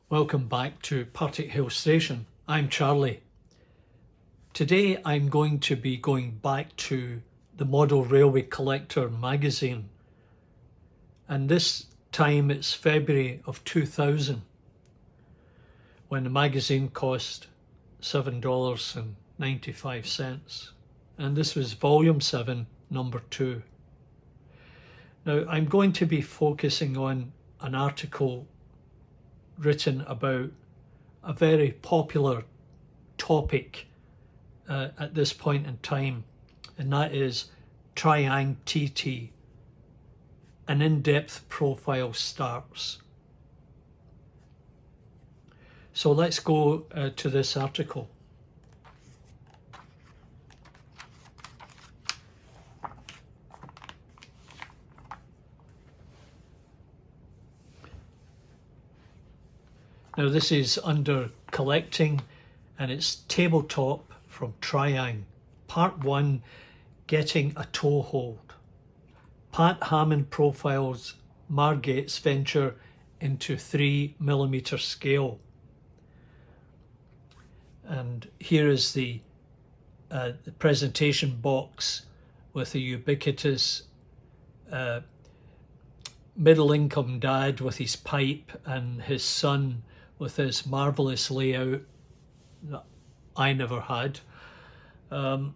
Welcome back to Partick Hill Station. I'm Charlie. Today I'm going to be going back to the Model Railway Collector magazine, and this time it's February of 2000 when the magazine cost $7.95, and this was volume 7, number 2. Now I'm going to be focusing on an article written about a very popular topic at this point in time, and that is Triang TT. An in-depth profile starts. So let's go to this article. Now this is under collecting, and it's tabletop from Triang. Part 1, getting a toehold. Pat Hammond profiles Margate's venture into 3mm scale. And here is the presentation box with a ubiquitous middle-income dad with his pipe and his son with this marvellous layout that I never had. And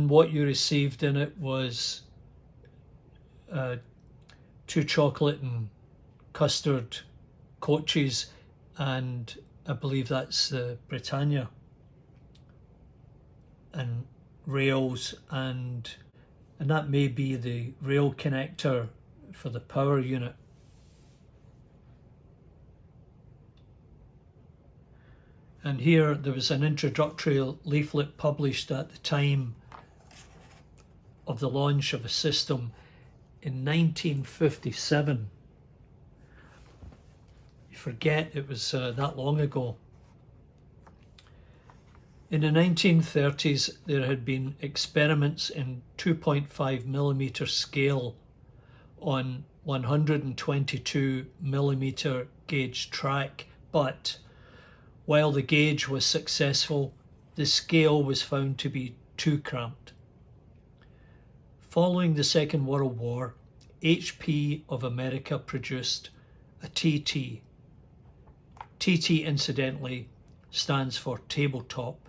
what you received in it was 2 chocolate and custard coaches, and I believe that's the Britannia, and rails, and that may be the rail connector for the power unit. And here there was an introductory leaflet published at the time of the launch of a system in 1957. You forget it was that long ago. In the 1930s, there had been experiments in 2.5mm scale on 122mm gauge track, but while the gauge was successful, the scale was found to be too cramped. Following the Second World War, HP of America produced a TT. TT, incidentally, stands for tabletop.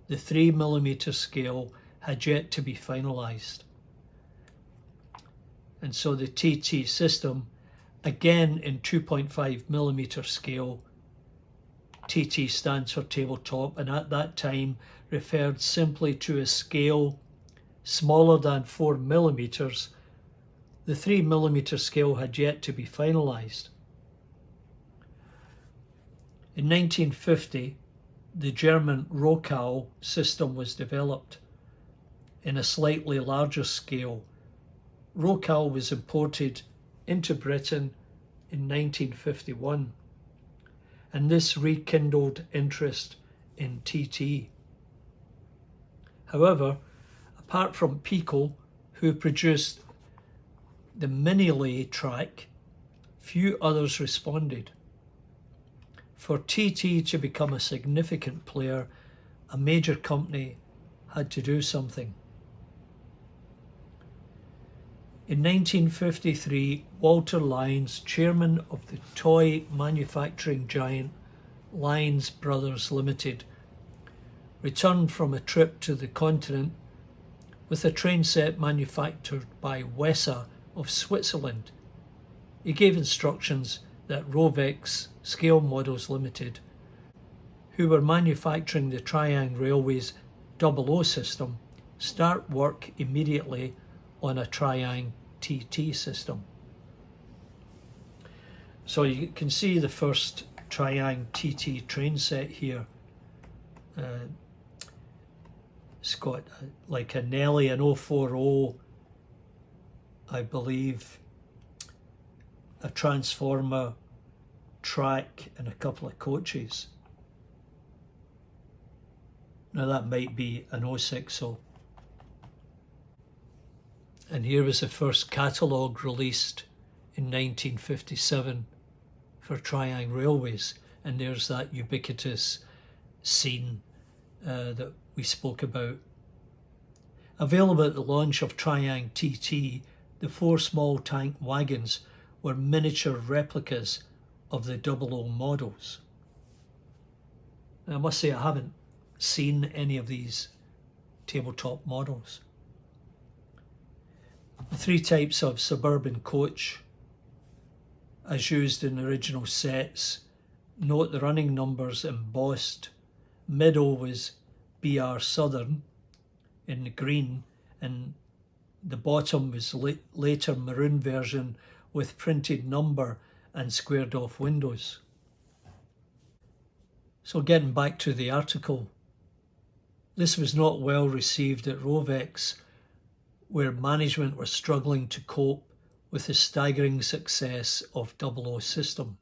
The 3mm scale had yet to be finalised. And so the TT system, again in 2.5mm scale, TT stands for tabletop, and at that time referred simply to a scale smaller than 4mm. The 3mm scale had yet to be finalised. In 1950, the German Rockow system was developed in a slightly larger scale. Rockow was imported into Britain in 1951, and this rekindled interest in TT. However, apart from Pico, who produced the mini-lay track, few others responded. For TT to become a significant player, a major company had to do something. In 1953, Walter Lyons, chairman of the toy manufacturing giant Lyons Brothers Limited, returned from a trip to the continent with a train set manufactured by Wessa of Switzerland. He gave instructions that Rovex Scale Models Limited, who were manufacturing the Triang Railway's 00 system, start work immediately on a Triang TT system. So you can see the first Triang TT train set here. It's got like a Nelly, an 040, I believe, a transformer, track, and a couple of coaches. Now that might be an 060. And here was the first catalogue released in 1957 for Triang Railways, and there's that ubiquitous scene that we spoke about. Available at the launch of Triang TT, the 4 small tank wagons were miniature replicas of the 00 models. Now, I must say I haven't seen any of these tabletop models. The 3 types of suburban coach as used in original sets. Note the running numbers embossed. Middle was BR Southern in the green, and the bottom was later maroon version with printed number and squared off windows. So getting back to the article, this was not well received at Rovex, where management were struggling to cope with the staggering success of 00 system.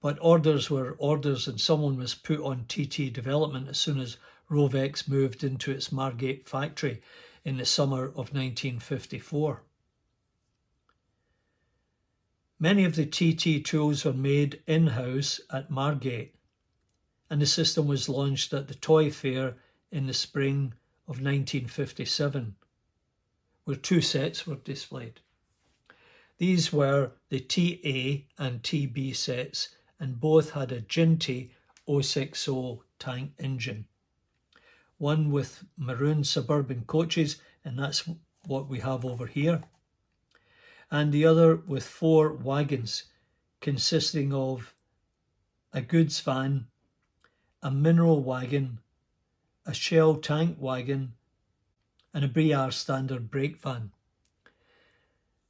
But orders were orders, and someone was put on TT development as soon as Rovex moved into its Margate factory in the summer of 1954. Many of the TT tools were made in-house at Margate, and the system was launched at the Toy Fair in the spring of 1957, where 2 sets were displayed. These were the TA and TB sets, and both had a Ginty 060 tank engine. One with maroon suburban coaches, and that's what we have over here, and the other with 4 wagons consisting of a goods van, a mineral wagon, a shell tank wagon, and a BR standard brake van.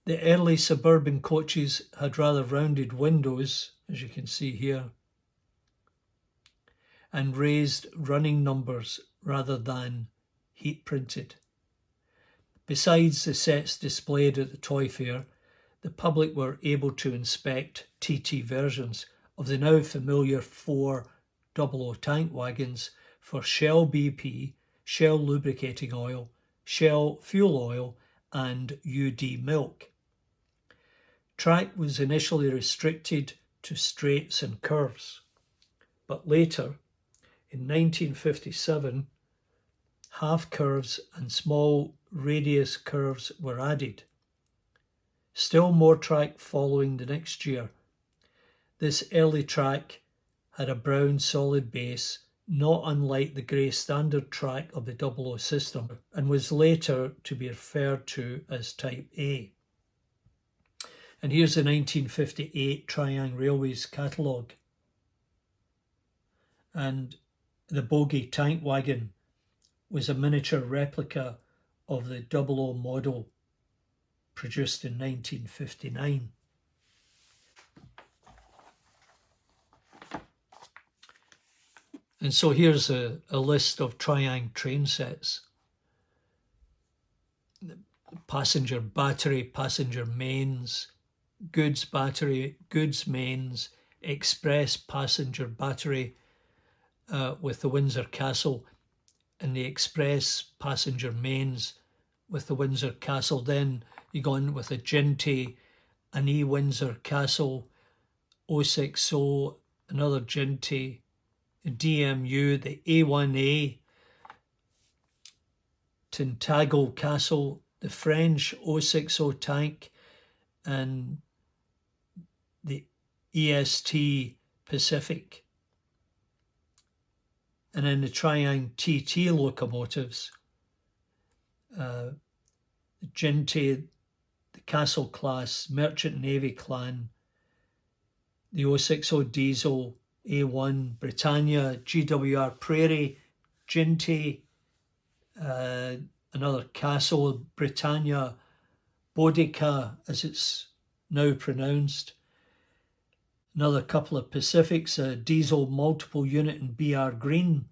The early suburban coaches had rather rounded windows, as you can see here, and raised running numbers rather than heat printed. Besides the sets displayed at the Toy Fair, the public were able to inspect TT versions of the now familiar 4 00 tank wagons for Shell BP, Shell lubricating oil, Shell fuel oil, and UD milk. Track was initially restricted to straights and curves, but later, in 1957, half curves and small radius curves were added. Still more track following the next year. This early track had a brown solid base, not unlike the grey standard track of the 00 system, and was later to be referred to as Type A. And here's the 1958 Triang Railways catalogue. And the bogie tank wagon was a miniature replica of the 00 model produced in 1959. And so here's a list of Triang train sets. Passenger battery, passenger mains, goods battery, goods mains, express passenger battery with the Windsor Castle, and the express passenger mains with the Windsor Castle. Then you go on with a Ginty, an Windsor Castle, 060, another Ginty, a DMU, the A1A, Tintagel Castle, the French 060 tank, and the EST Pacific. And then the Triang TT locomotives, the Ginty, the Castle class, Merchant Navy clan, the 060 diesel, A1, Britannia, GWR Prairie, Ginty, another Castle, Britannia, Boudica as it's now pronounced, another couple of Pacifics, a diesel multiple unit in BR Green,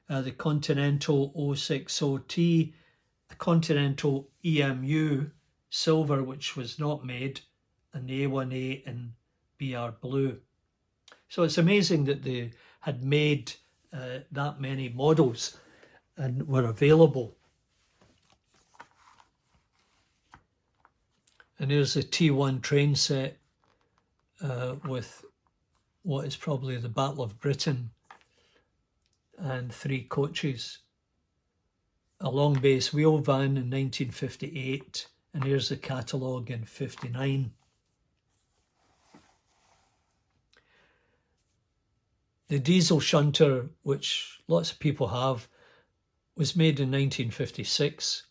the Continental 060T, a Continental EMU silver, which was not made, and the A1A in BR Blue. So it's amazing that they had made that many models and were available. And there's the T1 train set with what is probably the Battle of Britain and 3 coaches. A long base wheel van in 1958, and here's the catalogue in 59. The diesel shunter, which lots of people have, was made in 1956.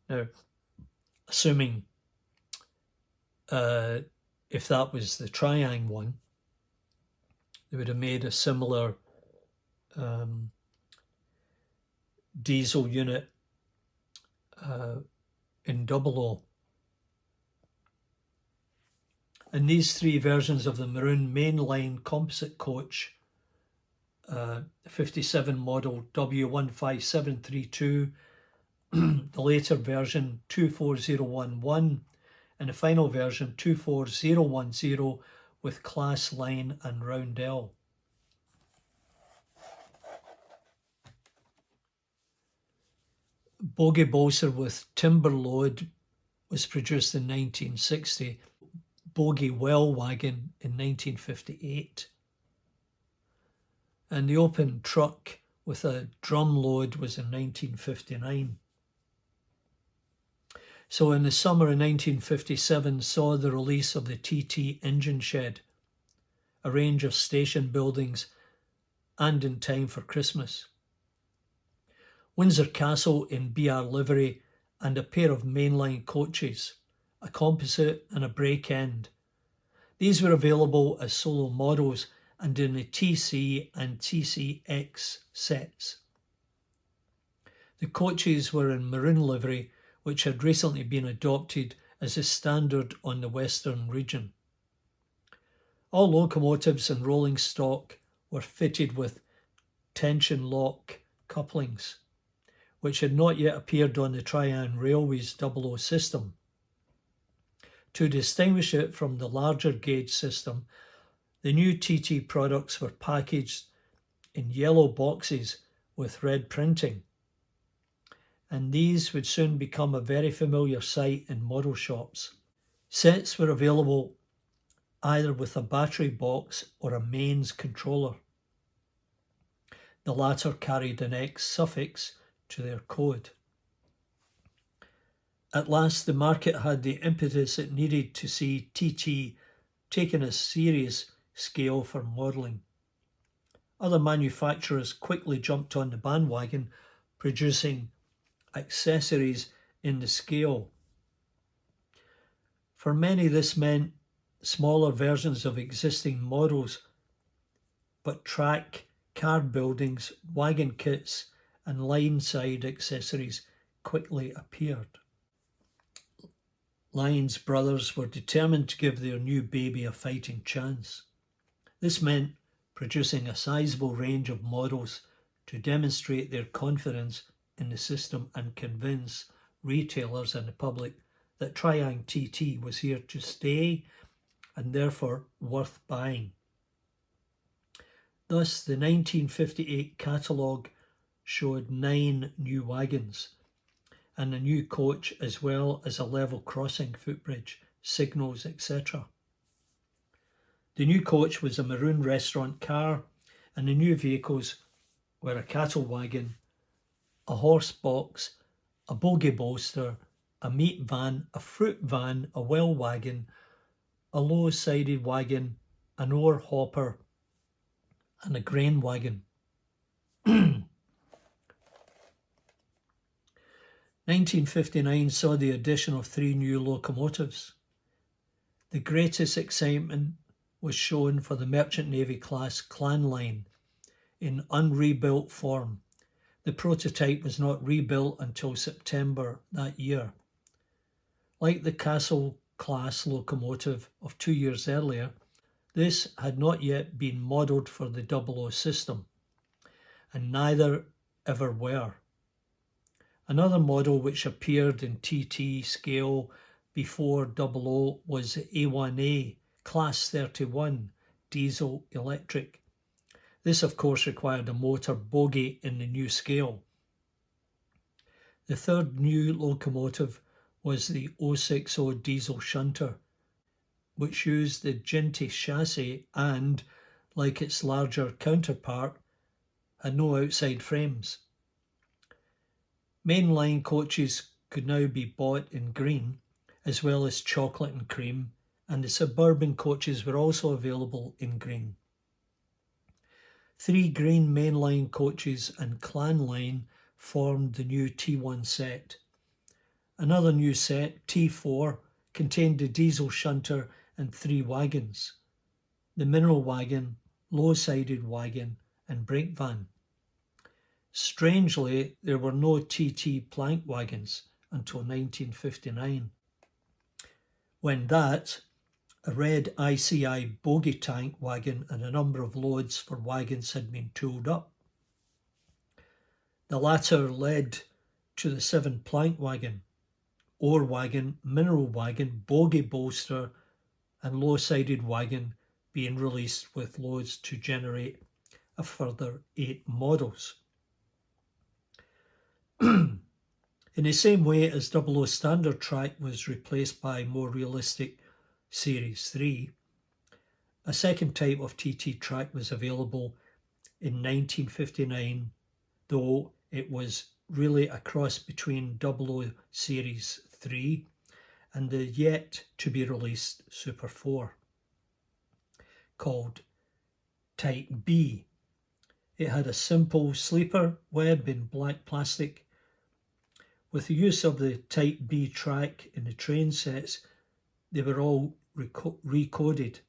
Now, assuming if that was the Triang one, they would have made a similar diesel unit in 00. And these 3 versions of the maroon mainline composite coach, 57 model W15732, the later version 24011, and the final version 24010 with class line and roundel. Bogie bolster with timber load was produced in 1960. Bogie well wagon in 1958. And the open truck with a drum load was in 1959. So in the summer of 1957 saw the release of the TT engine shed, a range of station buildings, and in time for Christmas. Windsor Castle in BR livery and a pair of mainline coaches, a composite and a brake end. These were available as solo models and in the TC and TCX sets. The coaches were in maroon livery, which had recently been adopted as a standard on the Western region. All locomotives and rolling stock were fitted with tension lock couplings, which had not yet appeared on the Triang Railway's 00 system. To distinguish it from the larger gauge system, the new TT products were packaged in yellow boxes with red printing, and these would soon become a very familiar sight in model shops. Sets were available either with a battery box or a mains controller. The latter carried an X suffix to their code. At last, the market had the impetus it needed to see TT taken a serious scale for modelling. Other manufacturers quickly jumped on the bandwagon, producing accessories in the scale. For many, this meant smaller versions of existing models, but track, card buildings, wagon kits, and line side accessories quickly appeared. Lyons brothers were determined to give their new baby a fighting chance. This meant producing a sizable range of models to demonstrate their confidence in the system and convince retailers and the public that Triang TT was here to stay and therefore worth buying. Thus, the 1958 catalogue showed 9 new wagons and a new coach, as well as a level crossing footbridge, signals, etc. The new coach was a maroon restaurant car, and the new vehicles were a cattle wagon, a horse box, a bogie bolster, a meat van, a fruit van, a well wagon, a low-sided wagon, an ore hopper, and a grain wagon. 1959 saw the addition of 3 new locomotives. The greatest excitement was shown for the Merchant Navy class Clan Line in unrebuilt form. The prototype was not rebuilt until September that year. Like the Castle class locomotive of 2 years earlier, this had not yet been modelled for the 00 system, and neither ever were. Another model which appeared in TT scale before 00 was A1A Class 31 diesel electric. This of course required a motor bogie in the new scale. The third new locomotive was the 060 diesel shunter, which used the Ginty chassis and, like its larger counterpart, had no outside frames. Mainline coaches could now be bought in green, as well as chocolate and cream, and the suburban coaches were also available in green. 3 green mainline coaches and Clan Line formed the new T1 set. Another new set, T4, contained the diesel shunter and 3 wagons, the mineral wagon, low-sided wagon and brake van. Strangely, there were no TT plank wagons until 1959, when a red ICI bogie tank wagon and a number of loads for wagons had been tooled up. The latter led to the 7 plank wagon, ore wagon, mineral wagon, bogie bolster and low-sided wagon being released with loads to generate a further 8 models. In the same way as 00 standard track was replaced by more realistic Series 3, a second type of TT track was available in 1959, though it was really a cross between 00 Series 3 and the yet to be released Super 4, called Type B. It had a simple sleeper web in black plastic. With the use of the Type B track in the train sets, they were all recoded.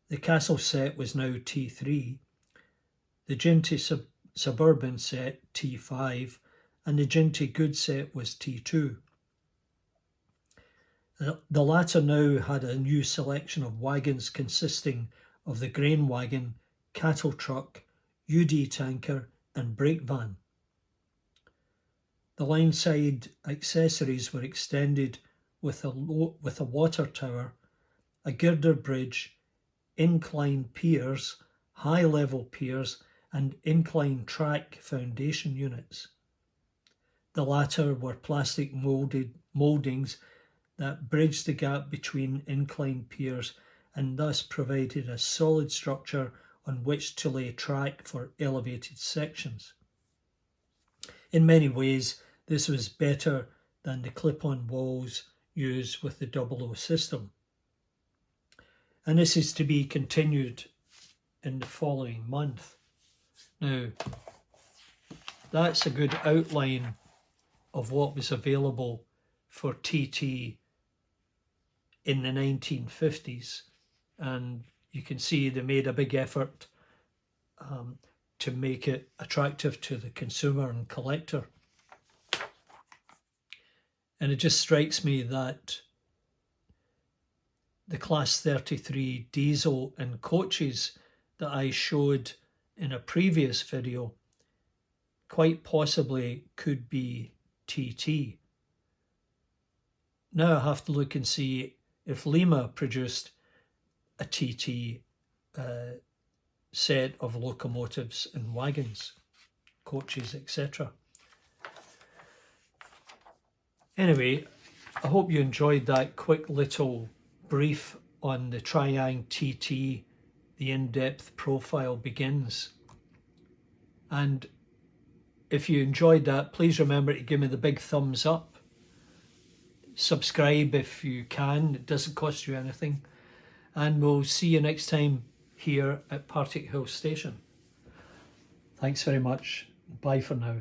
The Castle set was now T3, the Ginty Suburban set T5, and the Ginty Good set was T2. The latter now had a new selection of wagons consisting of the grain wagon, cattle truck, UD tanker and brake van. The line side accessories were extended with a water tower, a girder bridge, incline piers, high-level piers and incline track foundation units. The latter were plastic mouldings that bridged the gap between incline piers and thus provided a solid structure on which to lay track for elevated sections. In many ways, this was better than the clip-on walls used with the 00 system. And this is to be continued in the following month. Now, that's a good outline of what was available for TT in the 1950s, and you can see they made a big effort to make it attractive to the consumer and collector. And it just strikes me that the Class 33 diesel and coaches that I showed in a previous video quite possibly could be TT. Now I have to look and see if Lima produced a TT set of locomotives and wagons, coaches, etc. Anyway, I hope you enjoyed that quick little brief on the Triang TT. The in-depth profile begins. And if you enjoyed that, please remember to give me the big thumbs up. Subscribe if you can, it doesn't cost you anything. And we'll see you next time here at Partick Hill Station. Thanks very much. Bye for now.